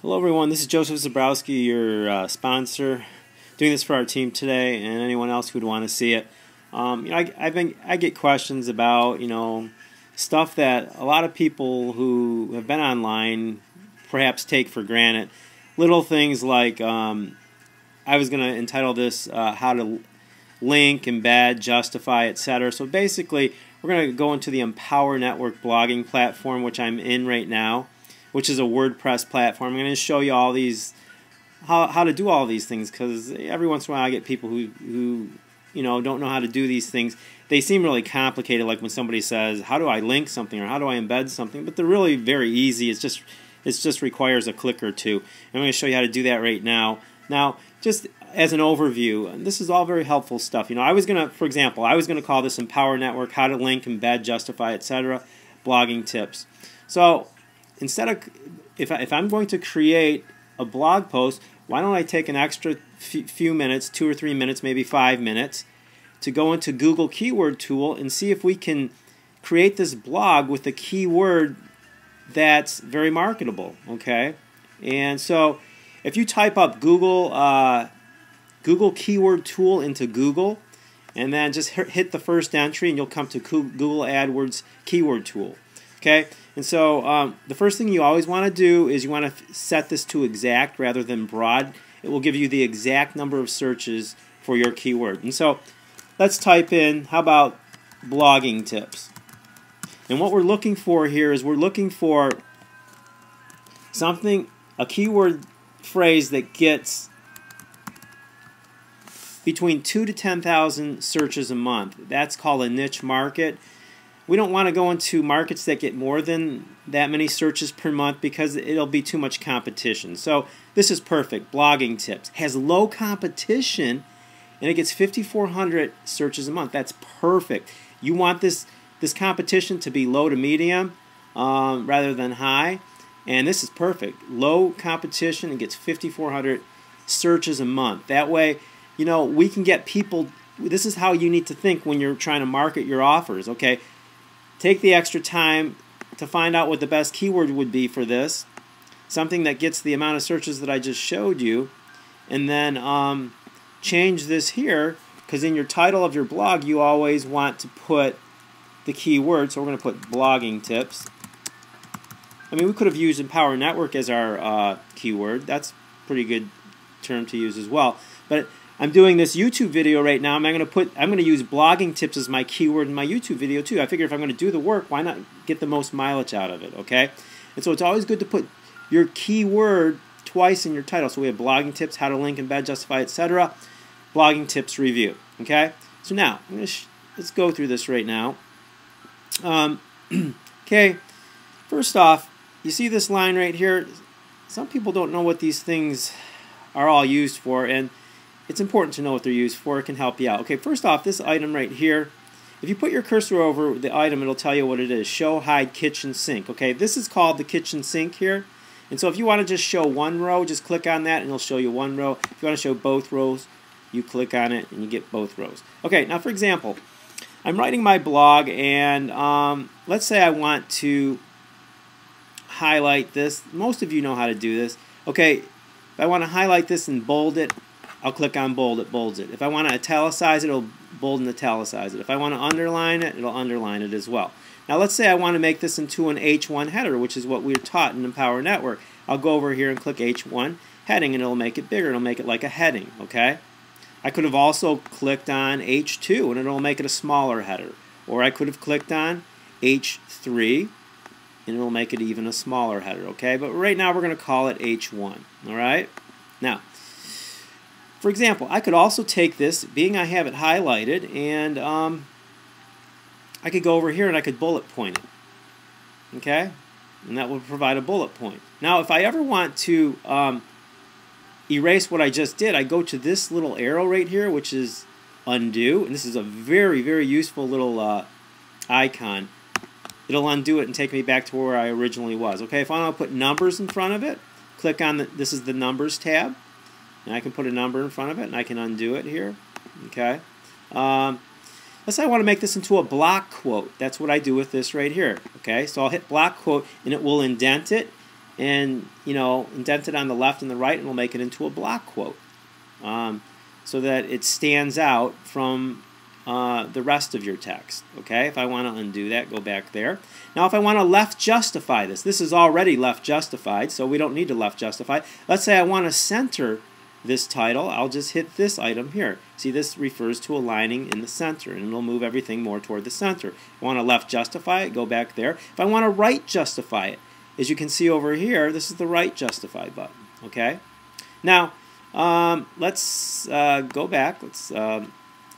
Hello everyone, this is Joseph Zabrowski, your sponsor, doing this for our team today and anyone else who would want to see it. I get questions about stuff that a lot of people who have been online perhaps take for granted. Little things like I was going to entitle this how to link, embed, justify, etc. So basically we're going to go into the Empower Network blogging platform, which I'm in right now, which is a WordPress platform. I'm going to show you all these, how to do all these things, because every once in a while I get people who don't know how to do these things. They seem really complicated, like when somebody says, how do I link something or how do I embed something? But they're really very easy. It just requires a click or two. I'm going to show you how to do that right now. Now, just as an overview, and this is all very helpful stuff. I was going to, for example, call this Empower Network, how to link, embed, justify, etc., blogging tips. So instead of, if I'm going to create a blog post, why don't I take an extra few minutes, 2 or 3 minutes, maybe 5 minutes, to go into Google Keyword Tool and see if we can create this blog with a keyword that's very marketable, okay? And so if you type up Google Keyword Tool into Google, and then just hit the first entry, and you'll come to Google AdWords Keyword Tool. Okay, and so the first thing you always want to do is you want to set this to exact rather than broad. It will give you the exact number of searches for your keyword. And so let's type in, how about blogging tips? And what we're looking for here is we're looking for something, a keyword phrase that gets between 2,000 to 10,000 searches a month. That's called a niche market. We don't want to go into markets that get more than that many searches per month because it'll be too much competition. So this is perfect. Blogging tips has low competition and it gets 5,400 searches a month. That's perfect. You want this competition to be low to medium rather than high, and this is perfect. Low competition and gets 5,400 searches a month. That way, we can get people. This is how you need to think when you're trying to market your offers. Okay. Take the extra time to find out what the best keyword would be for this, something that gets the amount of searches that I just showed you, and then change this here, because in your title of your blog you always want to put the keyword. So we're going to put blogging tips. I mean, we could have used Empower Network as our keyword. That's a pretty good term to use as well. But I'm doing this YouTube video right now. I'm going to use blogging tips as my keyword in my YouTube video too. I figure if I'm going to do the work, why not get the most mileage out of it, okay? And so it's always good to put your keyword twice in your title. So we have blogging tips, how to link, embed, justify, etc. Blogging tips review, okay? So now, let's go through this right now. Okay, first off, you see this line right here? Some people don't know what these things are all used for, and it's important to know what they're used for. It can help you out. Okay, first off, this item right here, if you put your cursor over the item, it'll tell you what it is. Show, hide, kitchen sink. Okay, this is called the kitchen sink here. And so if you want to just show one row, just click on that and it'll show you one row. If you want to show both rows, you click on it and you get both rows. Okay, now for example, I'm writing my blog and let's say I want to highlight this. Most of you know how to do this. Okay, if I want to highlight this and bold it, I'll click on bold, it bolds it. If I want to italicize it, it'll bold and italicize it. If I want to underline it, it'll underline it as well. Now let's say I want to make this into an H1 header, which is what we're taught in Empower Network. I'll go over here and click H1 heading and it'll make it bigger. It'll make it like a heading, okay? I could have also clicked on H2 and it'll make it a smaller header. Or I could have clicked on H3 and it'll make it even a smaller header, okay? But right now we're going to call it H1, all right? Now, for example, I could also take this, being I have it highlighted, and I could go over here and I could bullet point it, okay? And that will provide a bullet point. Now, if I ever want to erase what I just did, I go to this little arrow right here, which is undo, and this is a very, very useful little icon. It'll undo it and take me back to where I originally was. Okay, if I want to put numbers in front of it, click on this is the numbers tab. And I can put a number in front of it, and I can undo it here. Okay. Let's say I want to make this into a block quote. That's what I do with this right here. Okay. So I'll hit block quote, and it will indent it, and indent it on the left and the right, and we'll make it into a block quote, so that it stands out from the rest of your text. Okay, if I want to undo that, go back there. Now if I want to left justify this is already left justified, so we don't need to left justify. Let's say I want to center this title. I'll just hit this item here. See, this refers to aligning in the center, and it'll move everything more toward the center. If I want to left justify it, go back there. If I want to right justify it, as you can see over here, this is the right justify button. Okay, now let's go back. Let's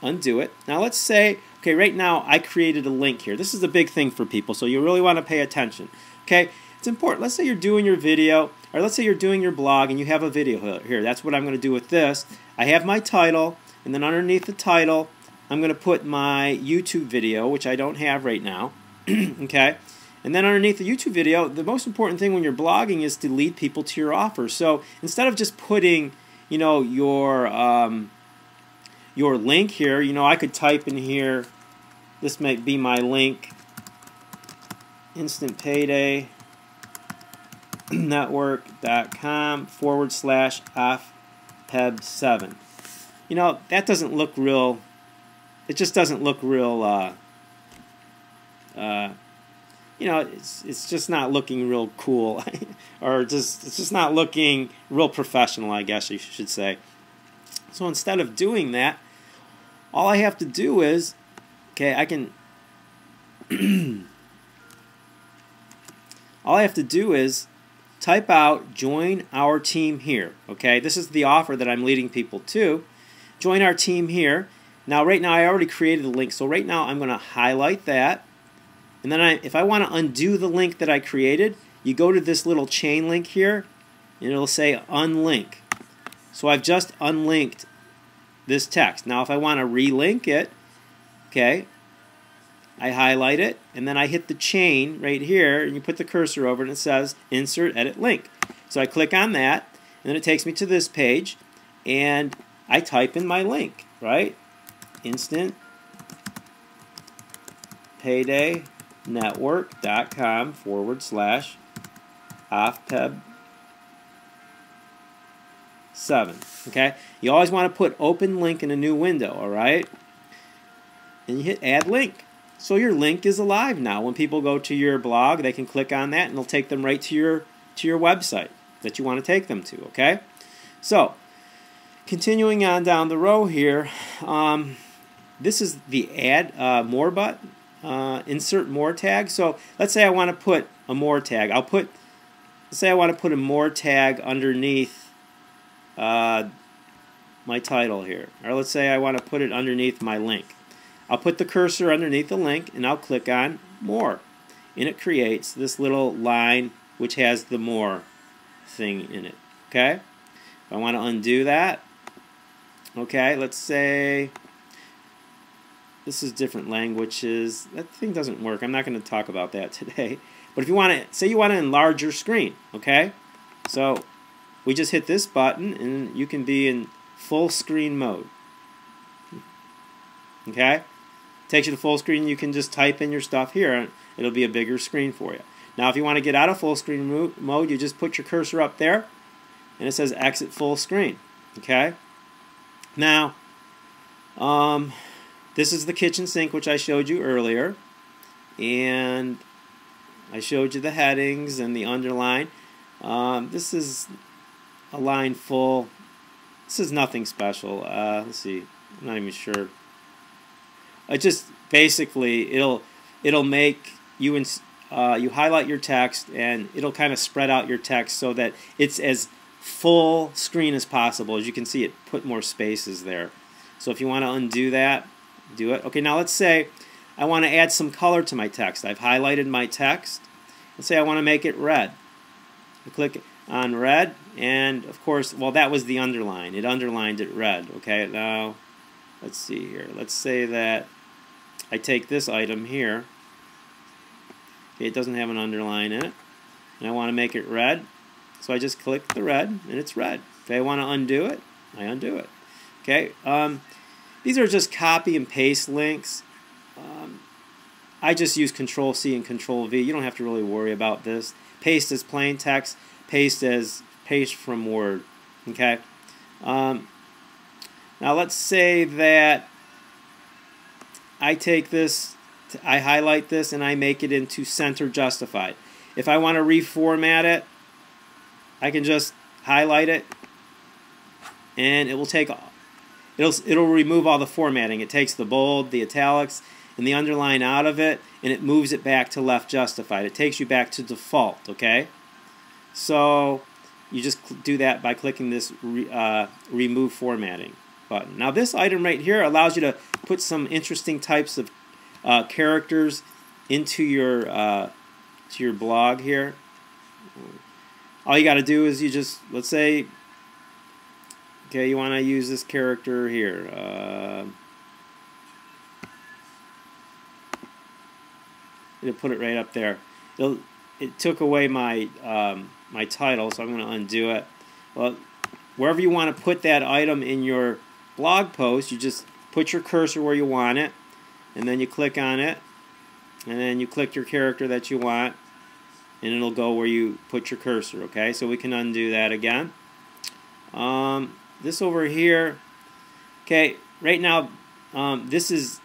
undo it. Now let's say, okay, right now I created a link here. This is a big thing for people, so you really want to pay attention. Okay, it's important. Let's say you're doing your video, or let's say you're doing your blog and you have a video here. That's what I'm going to do with this. I have my title, and then underneath the title I'm going to put my YouTube video, which I don't have right now. Okay, and then underneath the YouTube video, the most important thing when you're blogging is to lead people to your offer. So instead of just putting your link here, I could type in here, this might be my link, instantpaydayNetwork.com/offpeb7. That doesn't look real, it just doesn't look real, it's just not looking real cool, or it's just not looking real professional, I guess you should say. So instead of doing that, all I have to do is, okay, all I have to do is type out join our team here. Okay, this is the offer that I'm leading people to. Join our team here. Now right now I already created the link, so right now I'm going to highlight that, and then if I want to undo the link that I created, you go to this little chain link here and it'll say unlink. So I've just unlinked this text. Now if I want to relink it, okay, I highlight it, and then I hit the chain right here, and you put the cursor over it, and it says insert edit link. So I click on that, and then it takes me to this page, and I type in my link, right? instantpaydayNetwork.com/offpeb7. Okay, you always want to put open link in a new window, all right? And you hit add link. So your link is alive now. When people go to your blog, they can click on that and it'll take them right to your website that you want to take them to, okay? So, continuing on down the row here, this is the add more button, insert more tag. So let's say I want to put a more tag. Let's say I want to put a more tag underneath my title here. Or let's say I want to put it underneath my link. I'll put the cursor underneath the link and I'll click on more. And it creates this little line which has the more thing in it. Okay? If I want to undo that, okay, let's say this is different languages. That thing doesn't work. I'm not going to talk about that today. But if you want to, say you want to enlarge your screen, okay? So we just hit this button and you can be in full screen mode. Okay? Takes you to full screen. You can just type in your stuff here and it'll be a bigger screen for you. Now if you want to get out of full screen mode, you just put your cursor up there and it says exit full screen. Okay? Now this is the kitchen sink which I showed you earlier, and I showed you the headings and the underline. This is a line full. This is nothing special. Let's see. I'm not even sure. It just basically it'll make you you highlight your text and it'll kind of spread out your text so that it's as full screen as possible. As you can see, it put more spaces there. So if you want to undo that, do it. Okay, now let's say I want to add some color to my text. I've highlighted my text. Let's say I want to make it red. I click on red, and of course, well, that was the underline. It underlined it red. Okay, now let's see here. Let's say that I take this item here. Okay, it doesn't have an underline in it, and I want to make it red. So I just click the red, and it's red. If I want to undo it, I undo it. Okay, these are just copy and paste links. I just use Control-C and Control-V. You don't have to really worry about this. paste as plain text, paste as paste from Word. Okay. Now let's say that I take this, I highlight this, and I make it into center justified. If I want to reformat it, I can just highlight it, and it will take, it'll remove all the formatting. It takes the bold, the italics, and the underline out of it, and it moves it back to left justified. It takes you back to default. Okay, so you just do that by clicking this remove formatting button. Now this item right here allows you to put some interesting types of characters into your to your blog here. All you got to do is you just, let's say, okay, you want to use this character here. It'll put it right up there. It took away my my title, so I'm going to undo it. Well, wherever you want to put that item in your blog post, you just put your cursor where you want it, and then you click on it, and then you click your character that you want, and it'll go where you put your cursor. Okay, so we can undo that again. This over here, okay, right now this is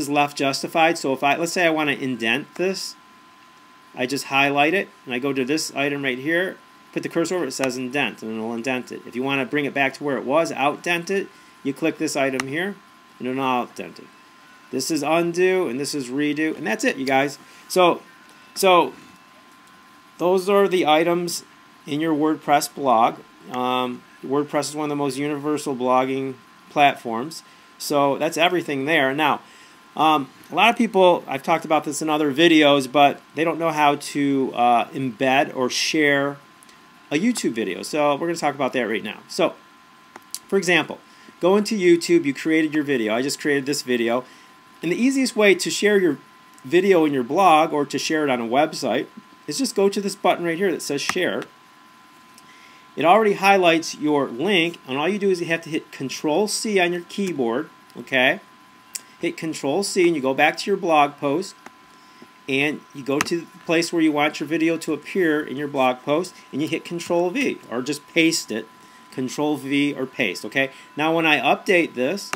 left justified. So if let's say I want to indent this, I just highlight it and I go to this item right here, put the cursor over it, says indent, and it'll indent it. If you want to bring it back to where it was, outdent it, you click this item here and it'll outdent it. This is undo and this is redo, and that's it, you guys. So those are the items in your WordPress blog. WordPress is one of the most universal blogging platforms. So that's everything there. Now, a lot of people, I've talked about this in other videos, but they don't know how to embed or share a YouTube video. So we're going to talk about that right now. So, for example, go into YouTube, you created your video. I just created this video. And the easiest way to share your video in your blog or to share it on a website is just go to this button right here that says share. It already highlights your link, and all you do is you have to hit Control-C on your keyboard, okay? Hit Control-C and you go back to your blog post, and you go to the place where you want your video to appear in your blog post, and you hit Control-V, or just paste it. Control-V or paste, okay? Now when I update this,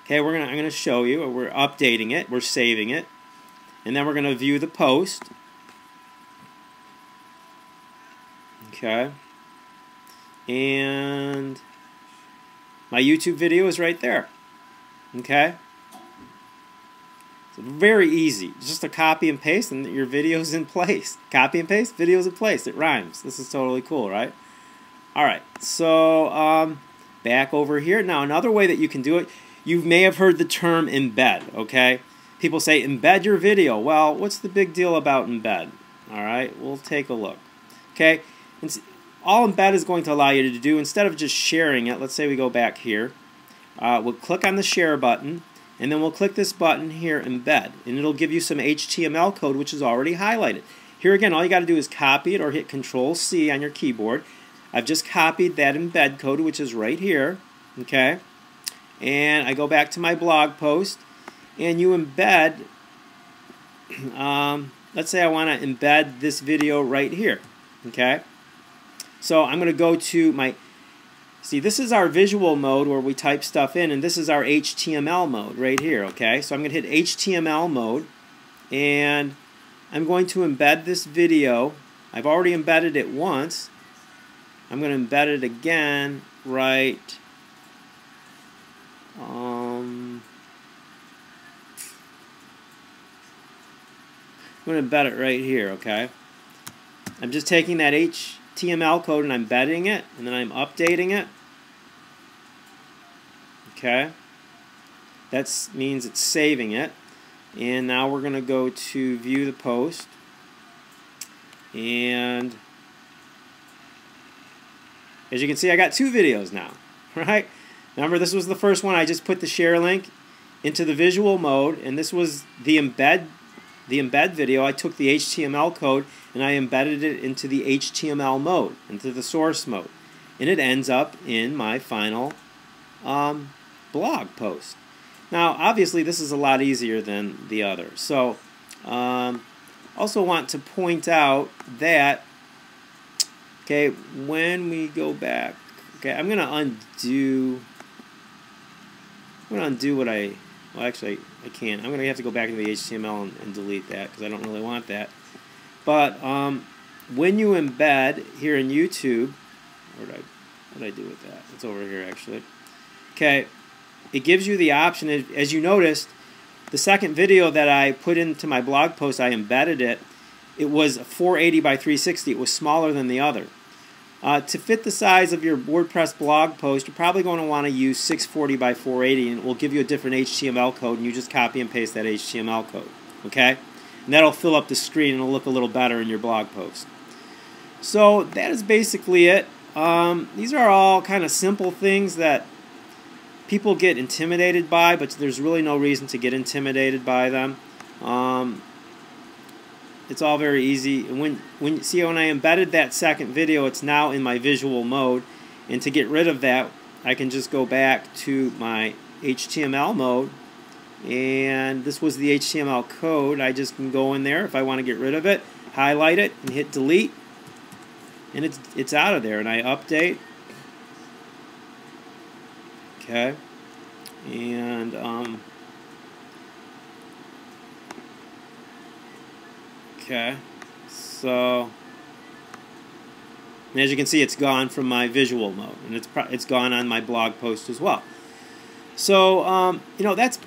okay, I'm going to show you, we're updating it, we're saving it, and then we're going to view the post. Okay, and my YouTube video is right there. Okay, so very easy. Just a copy and paste, and your video's in place. Copy and paste, video's in place. It rhymes. This is totally cool, right? All right, so back over here. Now, another way that you can do it, you may have heard the term embed. Okay, people say embed your video. Well, what's the big deal about embed? All right, we'll take a look. Okay. All embed is going to allow you to do, instead of just sharing it, let's say we go back here, we'll click on the share button, and then we'll click this button here, embed, and it'll give you some HTML code which is already highlighted. Here again, all you got to do is copy it or hit Control-C on your keyboard. I've just copied that embed code, which is right here, okay, and I go back to my blog post, and you embed, let's say I want to embed this video right here, okay. So I'm going to go to my, see, this is our visual mode where we type stuff in, and this is our HTML mode right here, okay? So I'm going to hit HTML mode, and I'm going to embed this video. I've already embedded it once. I'm going to embed it again right, I'm going to embed it right here, okay? I'm just taking that HTML code and I'm embedding it, and then I'm updating it. Okay, that means it's saving it, and now we're going to go to view the post, and as you can see, I got two videos now, right? Remember, this was the first one. I just put the share link into the visual mode, and this was the embed video. I took the HTML code and I embedded it into the HTML mode, into the source mode, and it ends up in my final blog post. Now, obviously, this is a lot easier than the other. So, Also want to point out that, okay, when we go back, okay, I'm going to undo what well, actually, I can't. I'm going to have to go back into the HTML and delete that because I don't really want that. But when you embed here in YouTube, what did I do with that? It's over here, actually. Okay, it gives you the option, as you noticed, the second video that I put into my blog post, I embedded it. It was 480 by 360. It was smaller than the other. To fit the size of your WordPress blog post, you're probably going to want to use 640 by 480, and it will give you a different HTML code, and you just copy and paste that HTML code. Okay? And that'll fill up the screen, and it'll look a little better in your blog post. So that is basically it. These are all kind of simple things that people get intimidated by, but there's really no reason to get intimidated by them. It's all very easy. And when I embedded that second video, it's now in my visual mode. And to get rid of that, I can just go back to my HTML mode. And this was the HTML code. I just can go in there if I want to get rid of it, highlight it, and hit delete. And it's out of there. And I update. Okay, and okay, so and as you can see, it's gone from my visual mode, and it's gone on my blog post as well. So you know, that's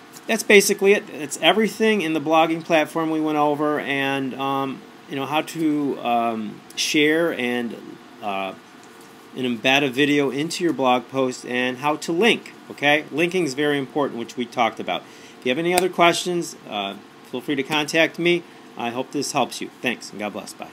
basically it. It's everything in the blogging platform we went over, and you know, how to share and embed a video into your blog post, and how to link. Okay, linking is very important, which we talked about. If you have any other questions, feel free to contact me. I hope this helps you. Thanks, and God bless. Bye.